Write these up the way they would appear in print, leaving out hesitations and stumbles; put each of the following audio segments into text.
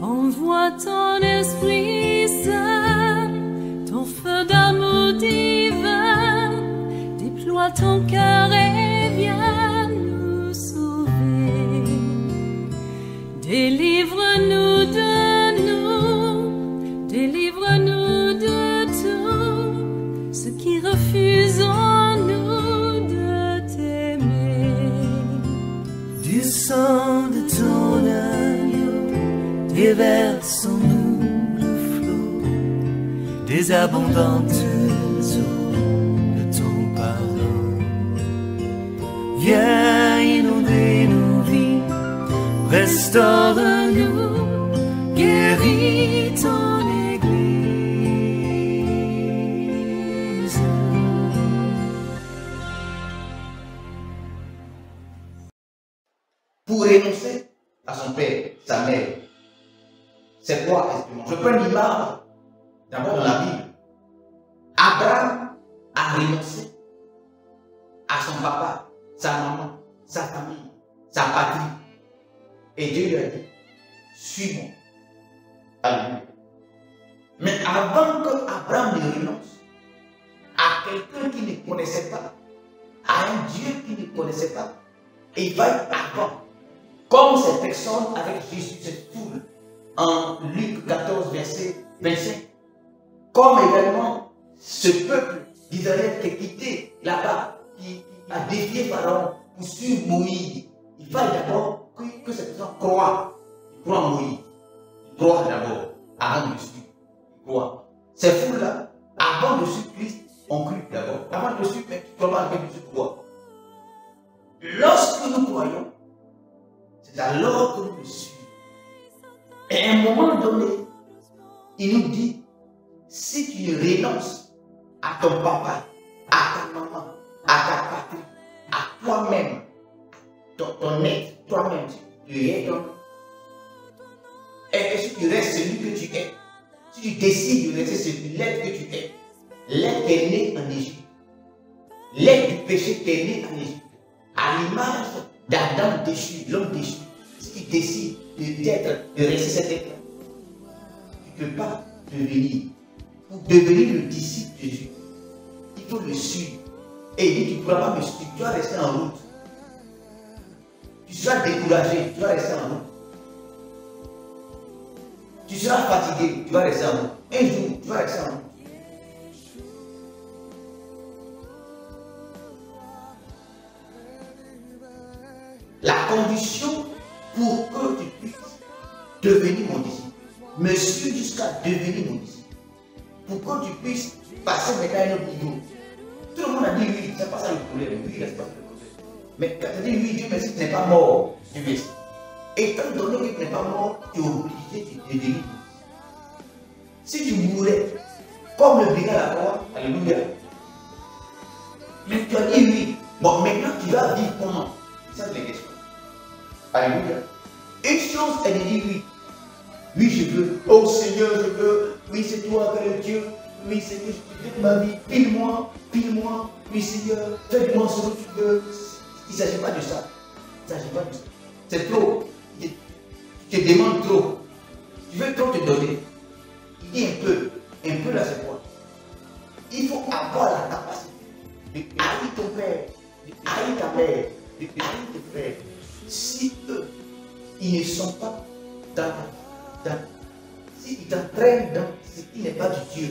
Envoie ton Esprit Saint, ton feu d'amour divin, déploie ton cœur et viens nous sauver. Délivre-nous délivre-nous de tout ce qui refuse en nous de t'aimer. Du sang de ton agneau, déversons-nous le flot des abondantes eaux de ton pardon. Viens inonder nos vies, restaure-nous, guéris ton Église. Pour renoncer à son père, sa mère, c'est quoi exactement? Je prends l'image d'abord dans la Bible. Abraham a renoncé à son papa, sa maman, sa famille, sa patrie. Et Dieu lui a dit, suis-moi. Alléluia. Mais avant que Abraham ne renonce à quelqu'un qui ne connaissait pas, à un Dieu qui ne connaissait pas, il va avant. Comme cette personne avec Jésus, cette foule, en Luc 14, verset 25. Comme également ce peuple d'Israël qui est quitté là-bas, qui a défié Pharaon pour suivre Moïse. Il fallait d'abord que cette personne croit. Il croit en Moïse. Il croit d'abord, avant de le suivre. Il croit. Ces foules-là, avant de suivre Christ, ont cru d'abord. Avant de le suivre, mais comment avec Jésus croit. Lorsque nous croyons, c'est alors que nous le suivons. Et à un moment donné, il nous dit, si tu renonces à ton papa, à ta maman, à ta patrie, à toi-même, ton être, toi-même, tu es donc. Et si tu restes celui que tu es, si tu décides de rester l'être que tu es, l'être qui est né en Égypte, l'être du péché qui est né en Égypte, à l'image d'Adam déchu, l'homme déchu, si tu décides de rester cet être, tu ne peux pas devenir. Pour devenir le disciple de Jésus, il faut le suivre. Et il dit, tu ne pourras pas me suivre, tu vas rester en route. Tu seras découragé, tu vas rester en route. Tu seras fatigué, tu vas rester en route. Un jour, tu vas rester en route. La condition pour que tu puisses devenir mon disciple, me suivre jusqu'à devenir mon disciple, pour que tu puisses passer maintenant à un autre niveau. Tout le monde a dit oui, c'est pas ça le problème. Oui, c'est pas le problème. Mais quand tu dis oui, Dieu merci, tu n'es pas mort, tu veux. Étant donné que tu n'es pas mort, tu es obligé de devenir. Si tu mourais comme le brigand à la croix, alléluia. Mais tu as dit oui. Bon, maintenant tu vas vivre comment? Ça c'est la question. Alléluia. Une chose, elle dit oui. Oui, je veux. Oh Seigneur, je veux. Oui, c'est toi, Père Dieu. Oui, Seigneur, je veux ma vie. Pile-moi, pile-moi. Oui, Seigneur, fais-moi ce que tu veux. Il ne s'agit pas de ça. Il ne s'agit pas de ça. C'est trop. Tu te demandes trop. Tu veux trop te donner. Il dit un peu. Un peu là, c'est quoi? Il faut avoir la capacité de haïr ton père, de haïr ta mère, de haïr tes frères. Si eux, ils ne sont pas s'ils t'entraînent dans ce qui n'est pas du Dieu,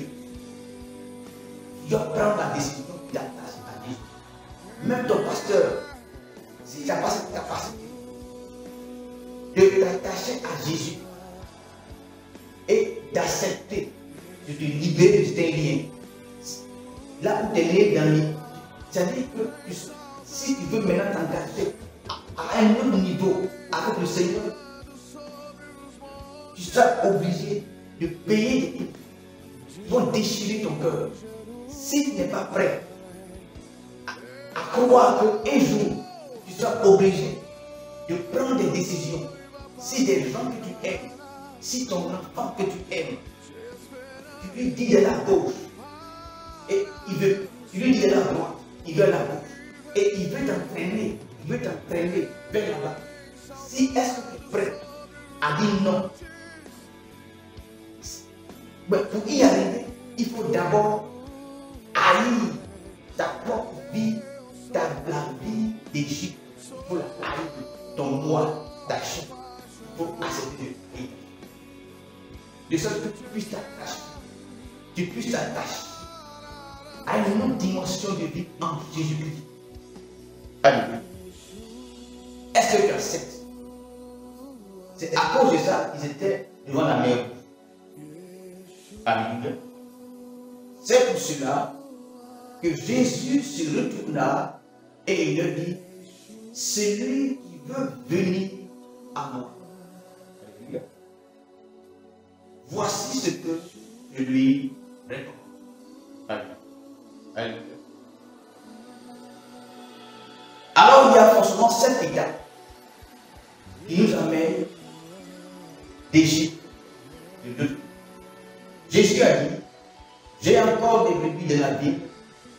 tu dois prendre la décision de t'attacher à Dieu. Même ton pasteur, si tu n'as pas cette capacité de t'attacher à Jésus et d'accepter de te libérer de tes liens, là où tu es né dans l'île, c'est-à-dire que si tu veux maintenant t'engager à un autre niveau avec le Seigneur, tu seras obligé de payer des prix qui vont déchirer ton cœur. Si tu n'es pas prêt à croire qu'un jour, tu seras obligé de prendre des décisions. Si des gens que tu aimes, si ton enfant que tu aimes, tu lui dis de la gauche, et tu lui dis de la droite, il veut à la gauche, et il veut t'entraîner vers là-bas. Si est-ce que tu es prêt à dire non, Mais pour y arriver, il faut d'abord haïr ta propre vie, la vie d'Égypte. Il faut la haïr, ton moi, ta chair. Il faut accepter de haïr. De sorte que tu puisses t'attacher à une autre dimension de vie en Jésus-Christ. Alléluia. Est-ce que tu acceptes? C'est à cause de ça qu'ils étaient devant la mer. Alléluia. C'est pour cela que Jésus se retourna et il leur dit, celui qui veut venir à moi. Alléluia. Voici ce que je lui réponds. Alléluia. Alléluia. Alors il y a forcément cette étape qui nous amène d'Égypte de l'autre. Jésus a dit, j'ai encore des brebis de la ville,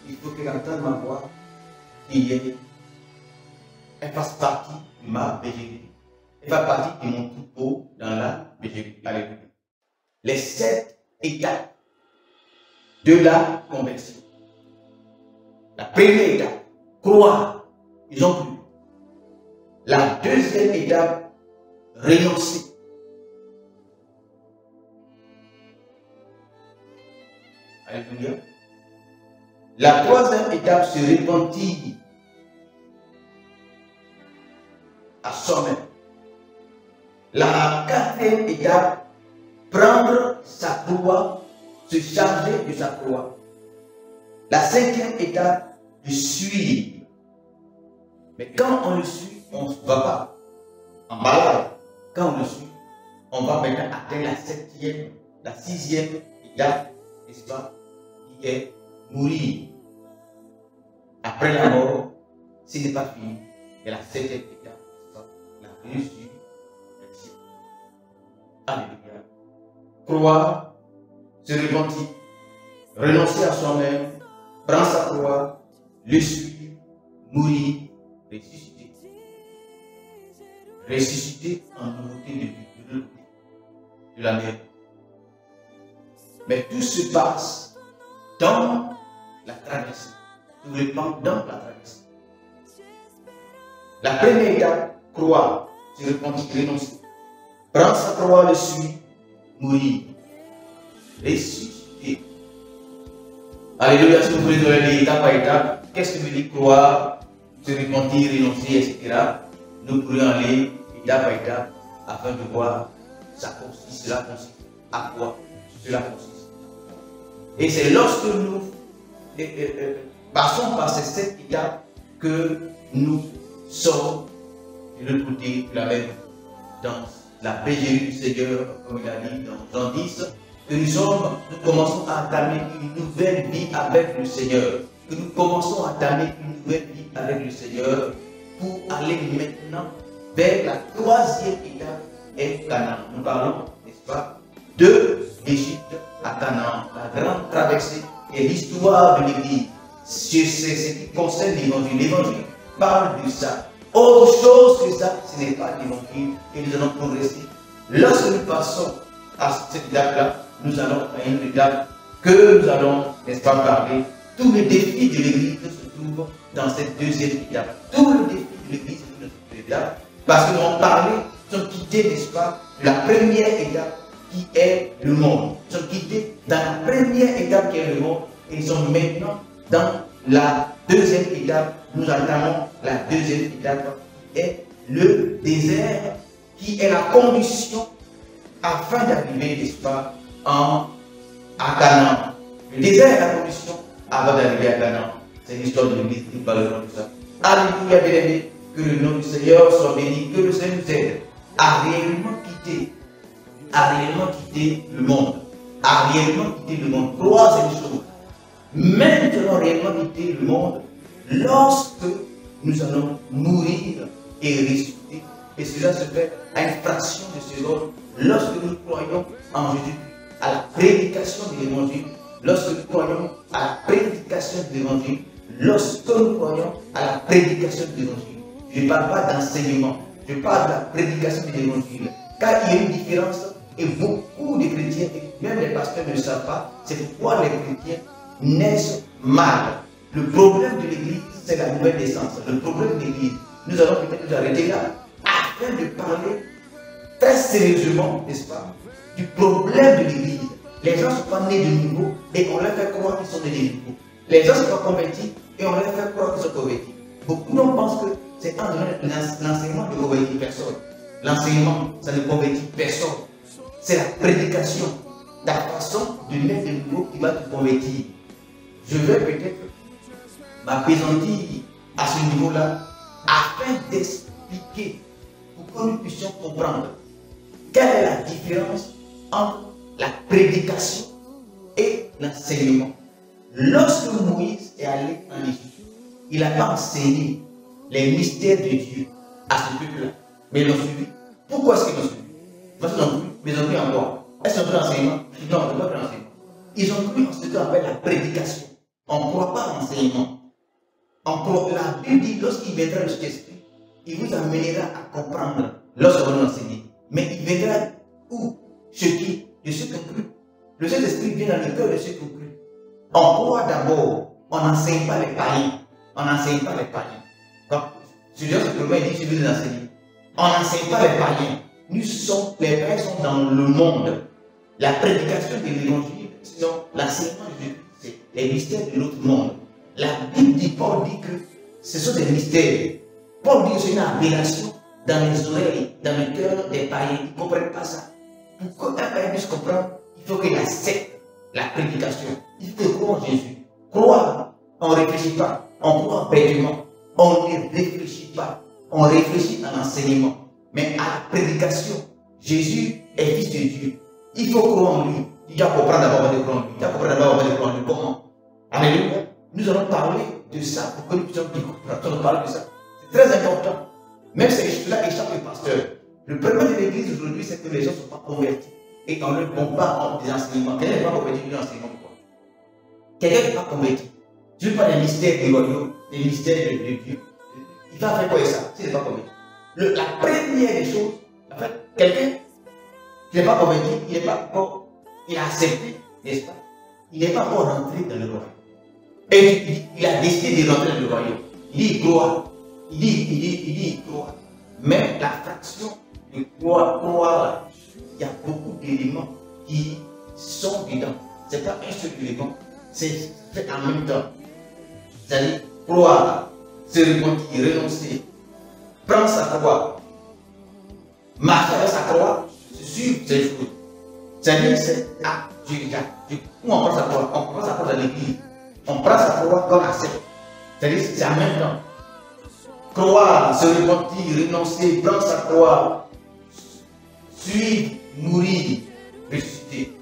il faut qu'elle entende ma voix et elle fasse partie de ma bergerie. Elle va partie de mon troupeau dans la bergerie. Alléluia. Les 7 étapes de la conversion. La première étape, croire, ils ont cru. La deuxième étape, renoncer. Alléluia. La troisième étape, se repentir à soi-même. La quatrième étape, prendre sa croix, se charger de sa croix. La cinquième étape, de suivre. Mais quand on le suit, on ne va pas en malade. Quand on le suit, on va maintenant atteindre la septième, la sixième étape, n'est-ce pas, qui est mourir. Après la mort, ce n'est pas fini. Et la septième étape, n'est-ce pas, la résurrection. Alléluia. Croire, se repentir, renoncer à soi-même, prendre sa croix, le suivre, mourir, ressusciter. Ressusciter en nouveauté de vie, de la mer. Mais tout se passe dans la traversée. Tout dépend dans la traversée. La première étape, croire, se repentir, renoncer. Prendre sa croix, le suivre, mourir, ressusciter. Alléluia, si vous voulez donner étape par étape, qu'est-ce que veut dire croire, se repentir, renoncer, etc. Nous pourrions aller étape par étape afin de voir cela consiste à quoi cela consiste. Et c'est lorsque nous passons par ces 7 étapes que nous sommes de l'autre côté de la mer, dans la bergerie du Seigneur, comme il a dit dans Jean 10, que nous commençons à entamer une nouvelle vie avec le Seigneur, que nous commençons à entamer une nouvelle vie avec le Seigneur pour aller maintenant vers la 3e étape et Canaan. Nous parlons, n'est-ce pas, de l'Égypte à Canaan, la grande traversée et l'histoire de l'Église. C'est ce qui concerne l'Évangile. L'Évangile parle de ça. Autre chose que ça, ce n'est pas l'Évangile et nous allons progresser. Lorsque nous passons à cette étape-là, nous allons à une étape que nous allons, n'est-ce pas, parler. Tous les défis de l'Église se trouvent dans cette 2e étape. Tous les défis de l'Église se trouvent dans cette étape. Parce que nous parlons, sont quittés, n'est-ce pas, de la première étape qui est le monde. Ils sont quittés dans la première étape qui est le monde et ils sont maintenant dans la 2e étape. Nous entamons la 2e étape qui est le désert, qui est la condition afin d'arriver, n'est-ce pas, à Canaan. Le désert est la condition avant d'arriver à Canaan. C'est l'histoire de l'Église qui parle de ça. Alléluia, bien-aimés, que le nom du Seigneur soit béni, que le Seigneur nous aide à réellement quitter le monde. À réellement quitter le monde. 3e chose. Maintenant, réellement quitter le monde lorsque nous allons mourir et ressusciter. Et cela se fait à une fraction de seconde lorsque nous croyons en Jésus, à la prédication de l'Évangile, lorsque nous croyons à la prédication de l'Évangile, lorsque nous croyons à la prédication de l'Évangile. Je ne parle pas d'enseignement, je parle de la prédication de l'Évangile. Car il y a une différence Et beaucoup de chrétiens, et même les pasteurs ne le savent pas, c'est pourquoi les chrétiens naissent mal. Le problème de l'église, c'est la nouvelle naissance. Le problème de l'église, nous allons peut-être nous arrêter là, afin de parler très sérieusement, n'est-ce pas, du problème de l'église. Les gens ne sont pas nés de nouveau et on leur fait croire qu'ils sont nés de nouveau. Les gens ne sont pas convertis et on leur fait croire qu'ils sont convertis. Beaucoup d'hommes pensent que c'est en donnant l'enseignement de convertir personne. L'enseignement, ça ne convertit personne. C'est la prédication, la façon de naître de nouveau qui va te convertir. Je vais peut-être m'apaisantir à ce niveau-là afin d'expliquer pour que nous puissions comprendre quelle est la différence entre la prédication et l'enseignement. Lorsque Moïse est allé en Égypte, il n'a pas enseigné les mystères de Dieu à ce peuple-là, mais ils l'ont suivi. Pourquoi est-ce qu'ils l'ont suivi? Parce qu'ils ont cru, mais ils ont cru en quoi? Est-ce qu'ils ont cru l'enseignement? Non, ils n'ont pas cru l'enseignement. Ils ont cru en ce qu'on appelle la prédication. On ne croit pas à l'enseignement. La Bible dit, lorsqu'il viendra le Saint-Esprit, il vous amènera à comprendre lorsqu'on va nous enseigner. Mais il viendra où? De ceux qui ont cru. Le Saint-Esprit vient dans le cœur de ceux qui ont cru. On croit d'abord, on n'enseigne pas les païens. On n'enseigne pas les païens. Comme Seigneur se promet, il dit, je vais les enseigner. On n'enseigne pas les païens. Les païens sont dans le monde. La prédication de l'évangile, sinon l'enseignement de Dieu, c'est les mystères de l'autre monde. La Bible dit, Paul dit que ce sont des mystères. Paul dit que c'est une aberration dans les oreilles, dans le cœur des païens. Ils ne comprennent pas ça. Pour qu'un païen puisse comprendre, il faut qu'il accepte la prédication. Il faut croire en Jésus. Croire, on ne réfléchit pas. On croit bêtement. On ne réfléchit pas. On réfléchit à l'enseignement. Mais à la prédication, Jésus est fils de Dieu. Il faut croire en lui. Il doit comprendre d'abord avant de croire en lui. Il doit comprendre d'abord avant de croire en lui. Comment? Alléluia. Nous allons parler de ça pour que nous puissions comprendre. Nous allons parler de ça. C'est très important. Même si cela échappe au pasteur. Le problème de l'église aujourd'hui, c'est que les gens ne sont pas convertis. Et on ne bombarde des enseignements. Quelqu'un n'est pas converti d'un enseignement ou quoi? Quelqu'un n'est pas converti. Je ne veux pas des mystères des royaumes, des mystères de Dieu. Il va faire quoi avec ça s'il n'est pas converti? La première des choses, en fait, quelqu'un qui n'est pas converti, il n'est pas encore, il a accepté, n'est-ce pas? Il n'est pas encore rentré dans le royaume. Et il a décidé de rentrer dans le royaume. Il dit croire. Il dit croire. Mais la fraction de croire, il y a beaucoup d'éléments qui sont dedans. Ce n'est pas un seul élément, c'est fait en même temps. C'est-à-dire croire, se repentir, renoncer, prendre sa croix, marcher avec sa croix, suivre ses choses. C'est-à-dire, c'est où on prend sa croix? On prend sa croix dans l'église. On prend sa croix comme accepte. C'est-à-dire, c'est en même temps. Croire, se repentir, renoncer, prendre sa croix, suivre, mourir, ressusciter.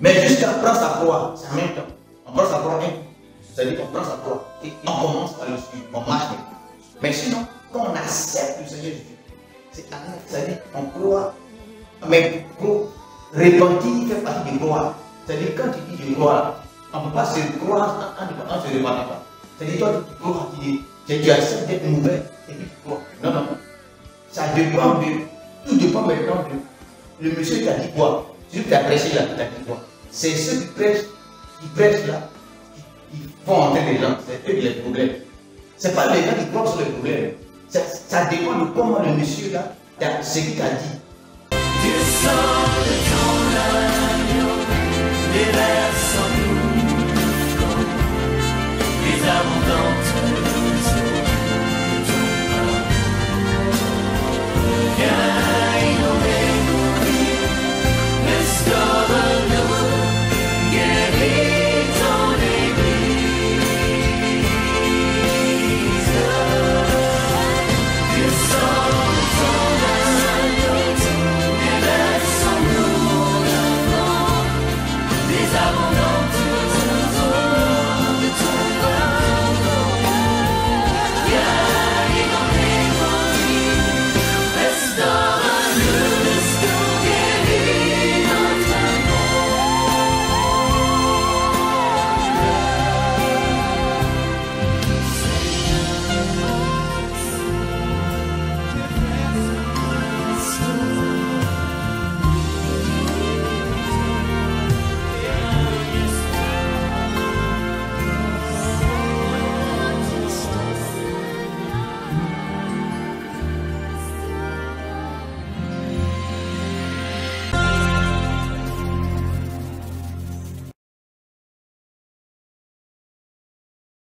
Mais jusqu'à prendre sa croix, c'est en même temps. On prend sa croix, c'est-à-dire qu'on prend sa croix et on commence à le suivre, on marche. Mais sinon, quand on accepte le Seigneur Jésus, c'est-à-dire qu'on croit, mais pour repentir fait partie de croire. C'est-à-dire quand tu dis je crois, on ne peut pas se croire en se repentant pas. C'est-à-dire toi tu crois, tu acceptes d'être mauvais et puis tu crois. Non, non, non. Ça dépend tout dépend maintenant de le monsieur qui a dit quoi. Celui qui a prêché là, qui a dit quoi. C'est ceux qui prêchent là, qui font entrer les gens. C'est eux qui ont les problèmes. Ce n'est pas les gens qui croient sur les problèmes. Ça dépend de comment le monsieur là, ce qu'il a dit.